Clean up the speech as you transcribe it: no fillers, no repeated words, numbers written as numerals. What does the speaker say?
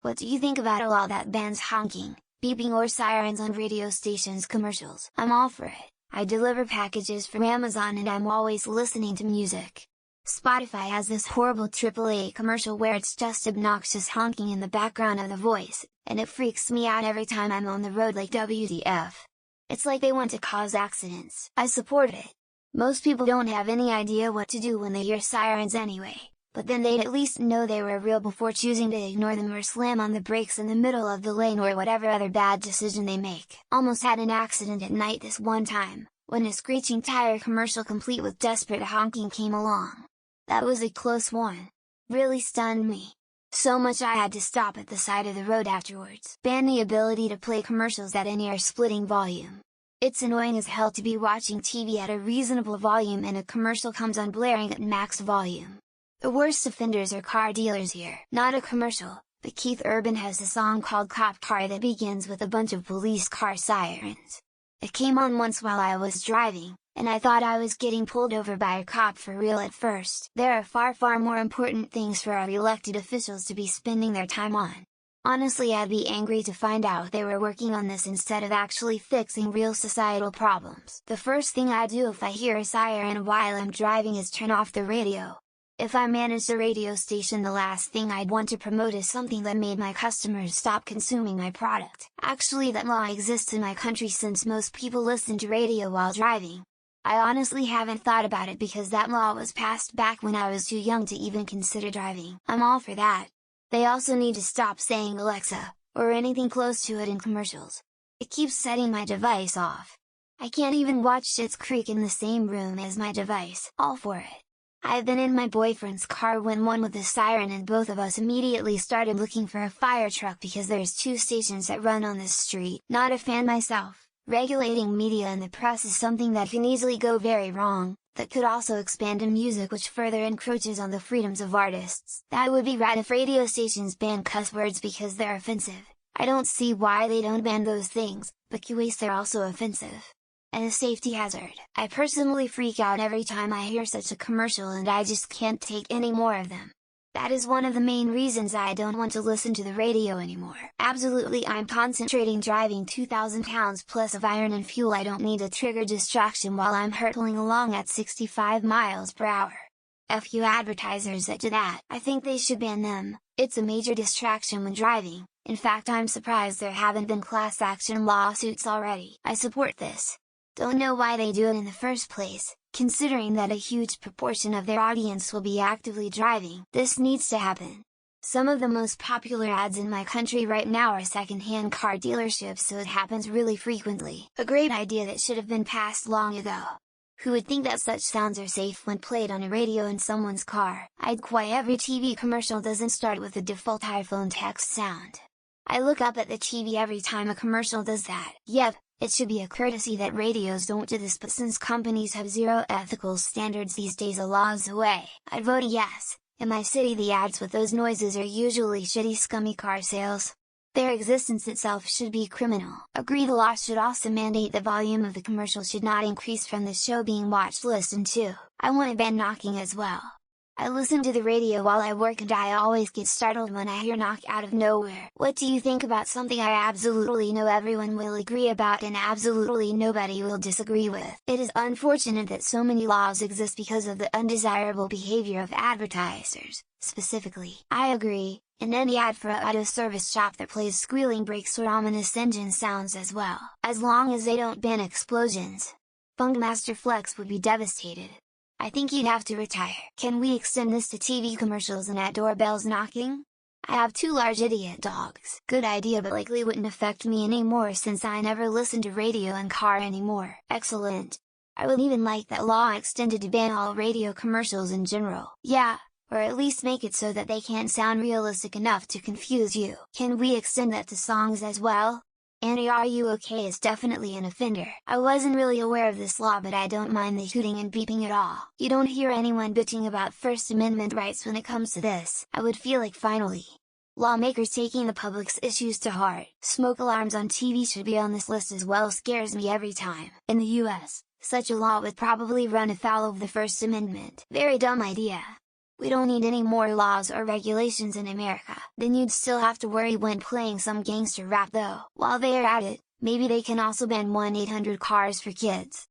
What do you think about a law that bans honking, beeping or sirens on radio stations commercials? I'm all for it. I deliver packages from Amazon and I'm always listening to music. Spotify has this horrible AAA commercial where it's just obnoxious honking in the background of the voice, and it freaks me out every time I'm on the road like WTF. It's like they want to cause accidents. I support it. Most people don't have any idea what to do when they hear sirens anyway, but then they'd at least know they were real before choosing to ignore them or slam on the brakes in the middle of the lane or whatever other bad decision they make. Almost had an accident at night this one time, when a screeching tire commercial complete with desperate honking came along. That was a close one. Really stunned me. So much I had to stop at the side of the road afterwards. Ban the ability to play commercials at any ear-splitting volume. It's annoying as hell to be watching TV at a reasonable volume and a commercial comes on blaring at max volume. The worst offenders are car dealers here. Not a commercial, but Keith Urban has a song called Cop Car that begins with a bunch of police car sirens. It came on once while I was driving, and I thought I was getting pulled over by a cop for real at first. There are far more important things for our elected officials to be spending their time on. Honestly, I'd be angry to find out they were working on this instead of actually fixing real societal problems. The first thing I do if I hear a siren while I'm driving is turn off the radio. If I managed a radio station, the last thing I'd want to promote is something that made my customers stop consuming my product. Actually, that law exists in my country since most people listen to radio while driving. I honestly haven't thought about it because that law was passed back when I was too young to even consider driving. I'm all for that. They also need to stop saying Alexa, or anything close to it in commercials. It keeps setting my device off. I can't even watch Schitt's Creek in the same room as my device. All for it. I've been in my boyfriend's car when one with a siren and both of us immediately started looking for a fire truck because there's 2 stations that run on this street. Not a fan myself. Regulating media and the press is something that can easily go very wrong, that could also expand in music which further encroaches on the freedoms of artists. That would be rad if radio stations ban cuss words because they're offensive. I don't see why they don't ban those things, but they're also offensive. And a safety hazard. I personally freak out every time I hear such a commercial and I just can't take any more of them. That is one of the main reasons I don't want to listen to the radio anymore. Absolutely, I'm concentrating driving 2,000 pounds plus of iron and fuel. I don't need a trigger distraction while I'm hurtling along at 65 miles per hour. F you advertisers that do that. I think they should ban them. It's a major distraction when driving. In fact, I'm surprised there haven't been class action lawsuits already. I support this. Don't know why they do it in the first place, considering that a huge proportion of their audience will be actively driving. This needs to happen. Some of the most popular ads in my country right now are second-hand car dealerships, so it happens really frequently. A great idea that should have been passed long ago. Who would think that such sounds are safe when played on a radio in someone's car? I'd why every TV commercial doesn't start with the default iPhone text sound. I look up at the TV every time a commercial does that. Yep. It should be a courtesy that radios don't do this, but since companies have zero ethical standards these days, a law is away. I'd vote yes. In my city the ads with those noises are usually shitty scummy car sales. Their existence itself should be criminal. Agree, the law should also mandate the volume of the commercial should not increase from the show being watched. Listen to. I want to ban knocking as well. I listen to the radio while I work and I always get startled when I hear knock out of nowhere. What do you think about something I absolutely know everyone will agree about and absolutely nobody will disagree with? It is unfortunate that so many laws exist because of the undesirable behavior of advertisers. Specifically, I agree, in any ad for a auto service shop that plays squealing brakes or ominous engine sounds as well. As long as they don't ban explosions. Funkmaster Flex would be devastated. I think you'd have to retire. Can we extend this to TV commercials and at doorbells knocking? I have 2 large idiot dogs. Good idea, but likely wouldn't affect me anymore since I never listen to radio in car anymore. Excellent. I would even like that law extended to ban all radio commercials in general. Yeah, or at least make it so that they can't sound realistic enough to confuse you. Can we extend that to songs as well? Annie, are you okay is definitely an offender. I wasn't really aware of this law, but I don't mind the hooting and beeping at all. You don't hear anyone bitching about First Amendment rights when it comes to this. I would feel like finally, lawmakers taking the public's issues to heart. Smoke alarms on TV should be on this list as well. Scares me every time. In the US, such a law would probably run afoul of the First Amendment. Very dumb idea. We don't need any more laws or regulations in America. Then you'd still have to worry when playing some gangster rap though. While they are at it, maybe they can also ban 1-800 cars for kids.